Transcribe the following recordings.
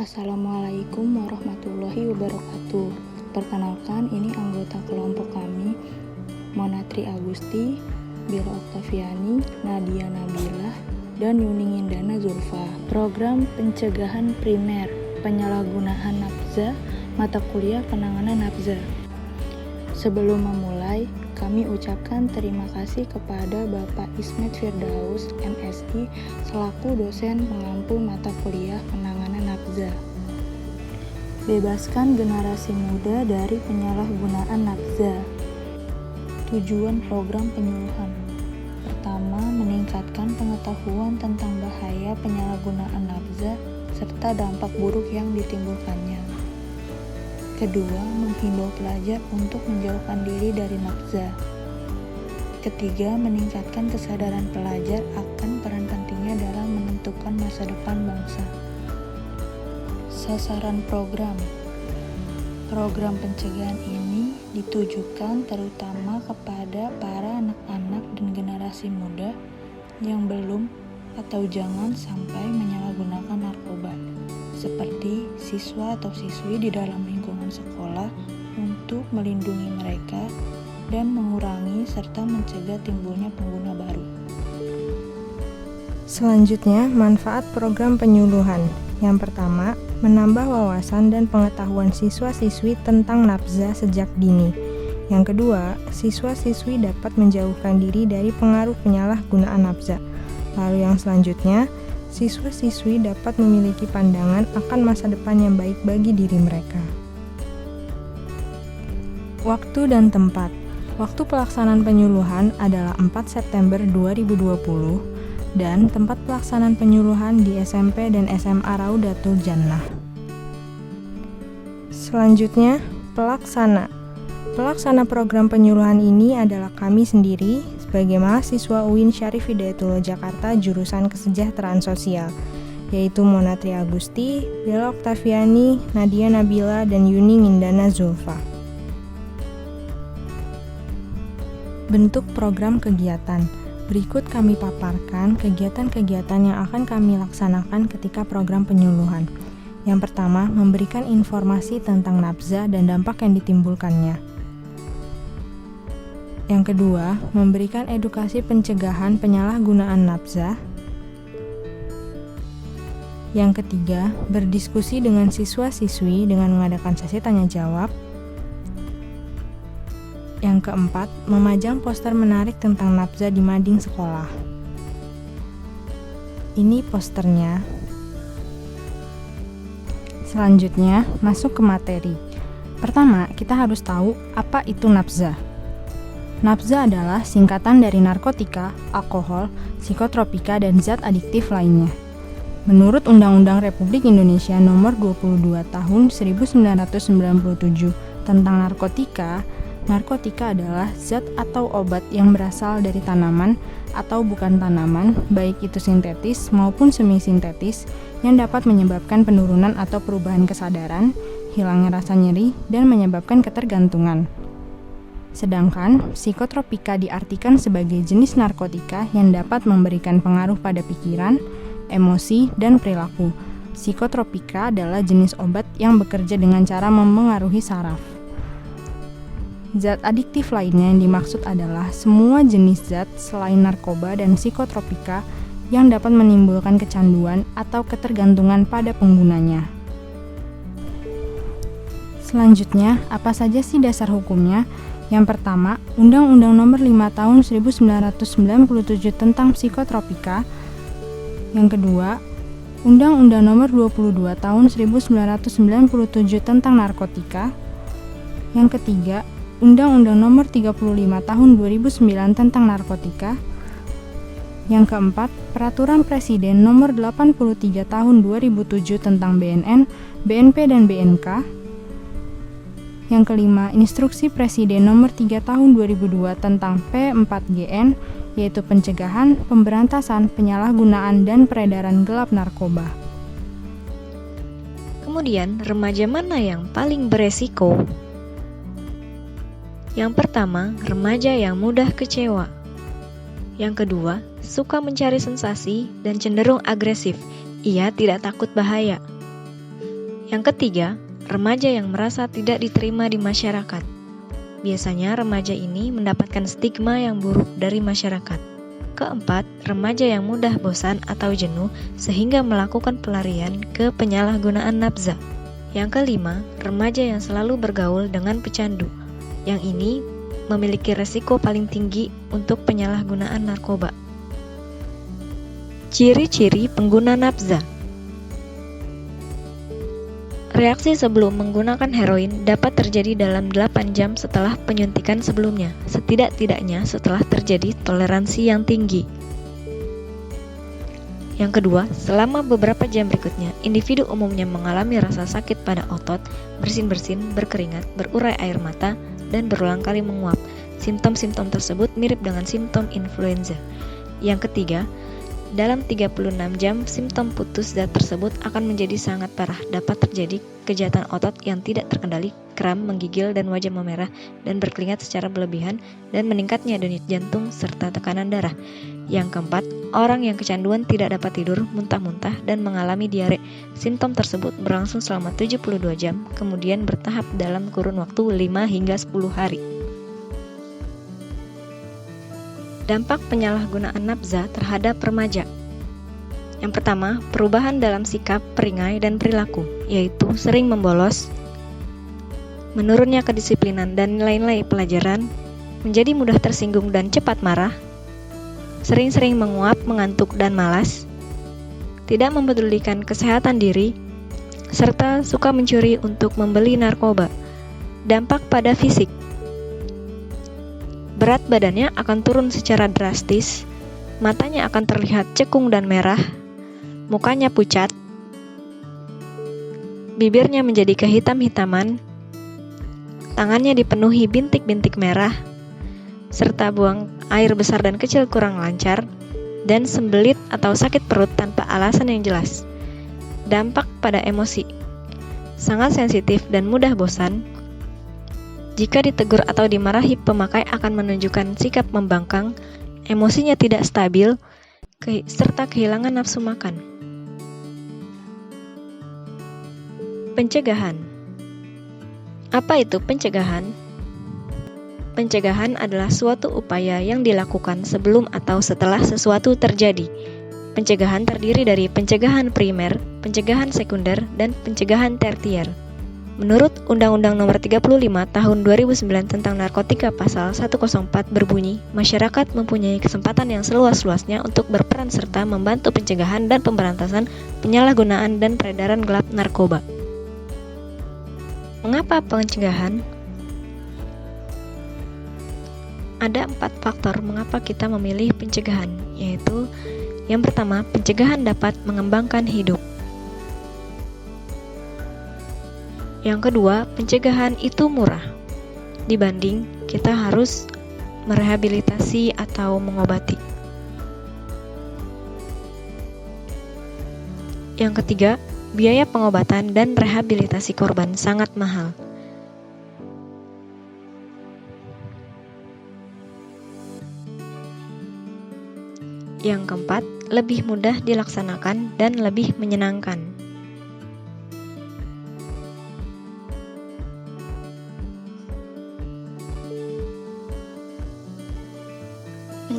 Assalamualaikum warahmatullahi wabarakatuh. Perkenalkan, ini anggota kelompok kami, Monatri Agusti, Bella Oktaviani, Nadia Nabilah, dan Yuning Indana Zulfa. Program pencegahan primer, penyalahgunaan nafza, mata kuliah penanganan nafza. Sebelum memulai, kami ucapkan terima kasih kepada Bapak Ismet Firdaus, MSI, selaku dosen pengampu mata kuliah penanganan nafza. Bebaskan generasi muda dari penyalahgunaan nafza. Tujuan program penyuluhan: pertama, meningkatkan pengetahuan tentang bahaya penyalahgunaan nafza serta dampak buruk yang ditimbulkannya. Kedua, menghimbau pelajar untuk menjauhkan diri dari nafza. Ketiga, meningkatkan kesadaran pelajar akan peran pentingnya dalam menentukan masa depan bangsa. Sasaran program pencegahan ini ditujukan terutama kepada para anak-anak dan generasi muda yang belum atau jangan sampai menyalahgunakan narkoba, seperti siswa atau siswi di dalam lingkungan sekolah, untuk melindungi mereka dan mengurangi serta mencegah timbulnya pengguna baru. Selanjutnya, manfaat program penyuluhan. Yang pertama, menambah wawasan dan pengetahuan siswa-siswi tentang nafza sejak dini. Yang kedua, siswa-siswi dapat menjauhkan diri dari pengaruh penyalahgunaan nafza. Lalu yang selanjutnya, siswa-siswi dapat memiliki pandangan akan masa depan yang baik bagi diri mereka. Waktu dan tempat. Waktu pelaksanaan penyuluhan adalah 4 September 2020 dan tempat pelaksanaan penyuluhan di SMP dan SMA Raudatul Jannah. Selanjutnya, pelaksana. Pelaksana program penyuluhan ini adalah kami sendiri sebagai mahasiswa UIN Syarif Hidayatullah Jakarta jurusan Kesejahteraan Sosial, yaitu Monatri Agusti, Bella Oktaviani, Nadia Nabila, dan Yuning Indana Zulfa. Bentuk program kegiatan. Berikut kami paparkan kegiatan-kegiatan yang akan kami laksanakan ketika program penyuluhan. Yang pertama, memberikan informasi tentang nafza dan dampak yang ditimbulkannya. Yang kedua, memberikan edukasi pencegahan penyalahgunaan nafza. Yang ketiga, berdiskusi dengan siswa-siswi dengan mengadakan sesi tanya jawab. Yang keempat, memajang poster menarik tentang nafza di mading sekolah. Ini posternya. Selanjutnya, masuk ke materi. Pertama, kita harus tahu apa itu nafza. Nafza adalah singkatan dari narkotika, alkohol, psikotropika, dan zat adiktif lainnya. Menurut Undang-Undang Republik Indonesia Nomor 22 Tahun 1997 tentang narkotika, narkotika adalah zat atau obat yang berasal dari tanaman atau bukan tanaman, baik itu sintetis maupun semi-sintetis, yang dapat menyebabkan penurunan atau perubahan kesadaran, hilangnya rasa nyeri, dan menyebabkan ketergantungan. Sedangkan psikotropika diartikan sebagai jenis narkotika yang dapat memberikan pengaruh pada pikiran, emosi, dan perilaku. Psikotropika adalah jenis obat yang bekerja dengan cara mempengaruhi saraf. Zat adiktif lainnya yang dimaksud adalah semua jenis zat selain narkoba dan psikotropika yang dapat menimbulkan kecanduan atau ketergantungan pada penggunanya. Selanjutnya, apa saja sih dasar hukumnya? Yang pertama, Undang-Undang Nomor 5 Tahun 1997 tentang psikotropika. Yang kedua, Undang-Undang Nomor 22 Tahun 1997 tentang narkotika. Yang ketiga, Undang-Undang Nomor 35 Tahun 2009 tentang narkotika. Yang keempat, Peraturan Presiden Nomor 83 Tahun 2007 tentang BNN, BNP, dan BNK. Yang kelima, Instruksi Presiden Nomor 3 Tahun 2002 tentang P4GN, yaitu pencegahan, pemberantasan, penyalahgunaan, dan peredaran gelap narkoba. Kemudian, remaja mana yang paling beresiko? Yang pertama, remaja yang mudah kecewa. Yang kedua, suka mencari sensasi dan cenderung agresif. Ia tidak takut bahaya. Yang ketiga, remaja yang merasa tidak diterima di masyarakat. Biasanya remaja ini mendapatkan stigma yang buruk dari masyarakat. Keempat, remaja yang mudah bosan atau jenuh sehingga melakukan pelarian ke penyalahgunaan nafza. Yang kelima, remaja yang selalu bergaul dengan pecandu. Yang ini memiliki resiko paling tinggi untuk penyalahgunaan narkoba. Ciri-ciri pengguna nafza. Reaksi sebelum menggunakan heroin dapat terjadi dalam 8 jam setelah penyuntikan sebelumnya, setidak-tidaknya setelah terjadi toleransi yang tinggi. Yang kedua, selama beberapa jam berikutnya, individu umumnya mengalami rasa sakit pada otot, bersin-bersin, berkeringat, berurai air mata, dan berulang kali menguap. Simptom-simptom tersebut mirip dengan simptom influenza. Yang ketiga, dalam 36 jam, simptom putus zat tersebut akan menjadi sangat parah. Dapat terjadi kejahatan otot yang tidak terkendali, kram, menggigil, dan wajah memerah, dan berkeringat secara berlebihan, dan meningkatnya denyut jantung serta tekanan darah. Yang keempat, orang yang kecanduan tidak dapat tidur, muntah-muntah, dan mengalami diare. Simptom tersebut berlangsung selama 72 jam, kemudian bertahap dalam kurun waktu 5 hingga 10 hari. Dampak penyalahgunaan nafza terhadap remaja. Yang pertama, perubahan dalam sikap, perangai, dan perilaku, yaitu sering membolos, menurunnya kedisiplinan dan nilai-nilai pelajaran, menjadi mudah tersinggung dan cepat marah, sering-sering menguap, mengantuk, dan malas, tidak mempedulikan kesehatan diri, serta suka mencuri untuk membeli narkoba. Dampak pada fisik. Berat badannya akan turun secara drastis, matanya akan terlihat cekung dan merah, mukanya pucat, bibirnya menjadi kehitam-hitaman, tangannya dipenuhi bintik-bintik merah, serta buang air besar dan kecil kurang lancar, dan sembelit atau sakit perut tanpa alasan yang jelas. Dampak pada emosi. Sangat sensitif dan mudah bosan. Jika ditegur atau dimarahi, pemakai akan menunjukkan sikap membangkang, emosinya tidak stabil, serta kehilangan nafsu makan. Pencegahan. Apa itu pencegahan? Pencegahan adalah suatu upaya yang dilakukan sebelum atau setelah sesuatu terjadi. Pencegahan terdiri dari pencegahan primer, pencegahan sekunder, dan pencegahan tertier. Menurut Undang-Undang Nomor 35 Tahun 2009 tentang Narkotika Pasal 104 berbunyi, masyarakat mempunyai kesempatan yang seluas-luasnya untuk berperan serta membantu pencegahan dan pemberantasan penyalahgunaan dan peredaran gelap narkoba. Mengapa pencegahan? Ada 4 faktor mengapa kita memilih pencegahan, yaitu yang pertama, pencegahan dapat mengembangkan hidup. Yang kedua, pencegahan itu murah dibanding kita harus merehabilitasi atau mengobati. Yang ketiga, biaya pengobatan dan rehabilitasi korban sangat mahal. Yang keempat, lebih mudah dilaksanakan dan lebih menyenangkan.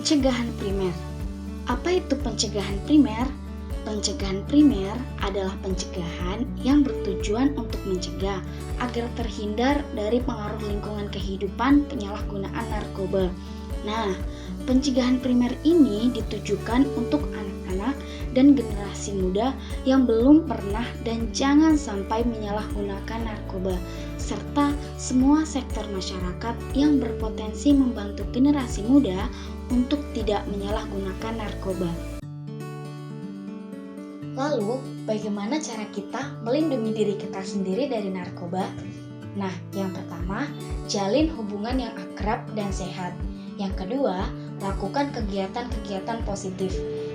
Pencegahan primer. Apa itu pencegahan primer? Pencegahan primer adalah pencegahan yang bertujuan untuk mencegah agar terhindar dari pengaruh lingkungan kehidupan penyalahgunaan narkoba. Nah, pencegahan primer ini ditujukan untuk anak-anak dan generasi muda yang belum pernah dan jangan sampai menyalahgunakan narkoba, serta semua sektor masyarakat yang berpotensi membantu generasi muda untuk tidak menyalahgunakan narkoba. Lalu, bagaimana cara kita melindungi diri kita sendiri dari narkoba? Nah, yang pertama, jalin hubungan yang akrab dan sehat. Yang kedua, lakukan kegiatan-kegiatan positif.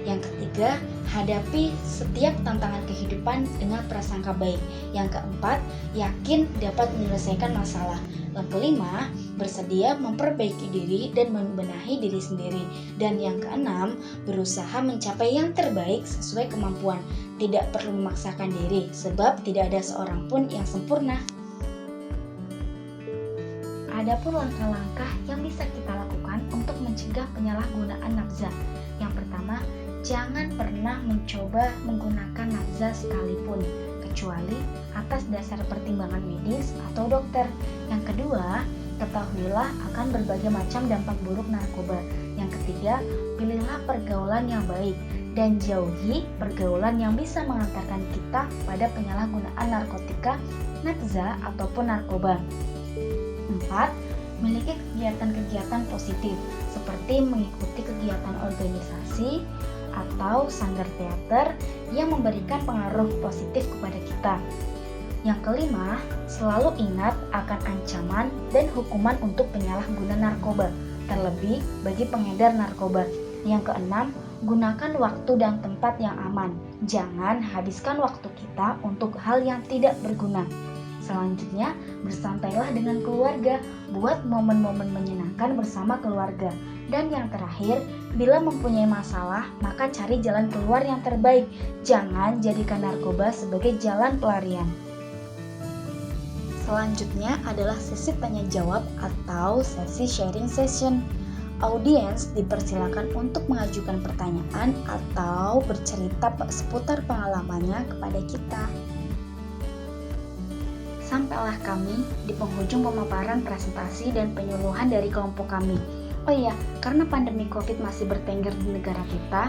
Yang ketiga, hadapi setiap tantangan kehidupan dengan prasangka baik. Yang keempat, yakin dapat menyelesaikan masalah. Yang kelima, bersedia memperbaiki diri dan membenahi diri sendiri. Dan yang keenam, berusaha mencapai yang terbaik sesuai kemampuan. Tidak perlu memaksakan diri, sebab tidak ada seorang pun yang sempurna. Adapun langkah-langkah yang bisa kita lakukan untuk mencegah penyalahgunaan nafza. Yang pertama, jangan pernah mencoba menggunakan nafza sekalipun, kecuali atas dasar pertimbangan medis atau dokter. Yang kedua, ketahuilah akan berbagai macam dampak buruk narkoba. Yang ketiga, pilihlah pergaulan yang baik dan jauhi pergaulan yang bisa mengantarkan kita pada penyalahgunaan narkotika, nafza ataupun narkoba. 4. Memiliki kegiatan-kegiatan positif seperti mengikuti kegiatan organisasi atau sanggar teater yang memberikan pengaruh positif kepada kita. Yang kelima, selalu ingat akan ancaman dan hukuman untuk penyalahguna narkoba, terlebih bagi pengedar narkoba. Yang keenam, gunakan waktu dan tempat yang aman. Jangan habiskan waktu kita untuk hal yang tidak berguna. Selanjutnya, bersantailah dengan keluarga, buat momen-momen menyenangkan bersama keluarga. Dan yang terakhir, bila mempunyai masalah, maka cari jalan keluar yang terbaik. Jangan jadikan narkoba sebagai jalan pelarian. Selanjutnya adalah sesi tanya jawab atau sesi sharing session. Audiens dipersilakan untuk mengajukan pertanyaan atau bercerita seputar pengalamannya kepada kita. Sampailah kami di penghujung pemaparan presentasi dan penyuluhan dari kelompok kami. Oh iya, karena pandemi COVID masih bertengger di negara kita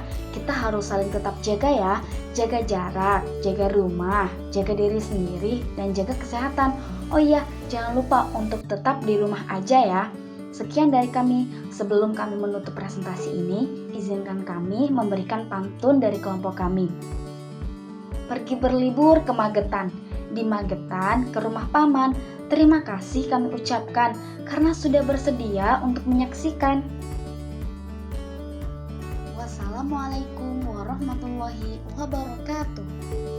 harus saling tetap jaga ya. Jaga jarak, jaga rumah, jaga diri sendiri, dan jaga kesehatan. Oh iya, jangan lupa untuk tetap di rumah aja ya. Sekian dari kami. Sebelum kami menutup presentasi ini, izinkan kami memberikan pantun dari kelompok kami. Pergi berlibur ke Magetan. Di Magetan ke rumah paman. Terima kasih kami ucapkan karena sudah bersedia untuk menyaksikan. Wassalamualaikum warahmatullahi wabarakatuh.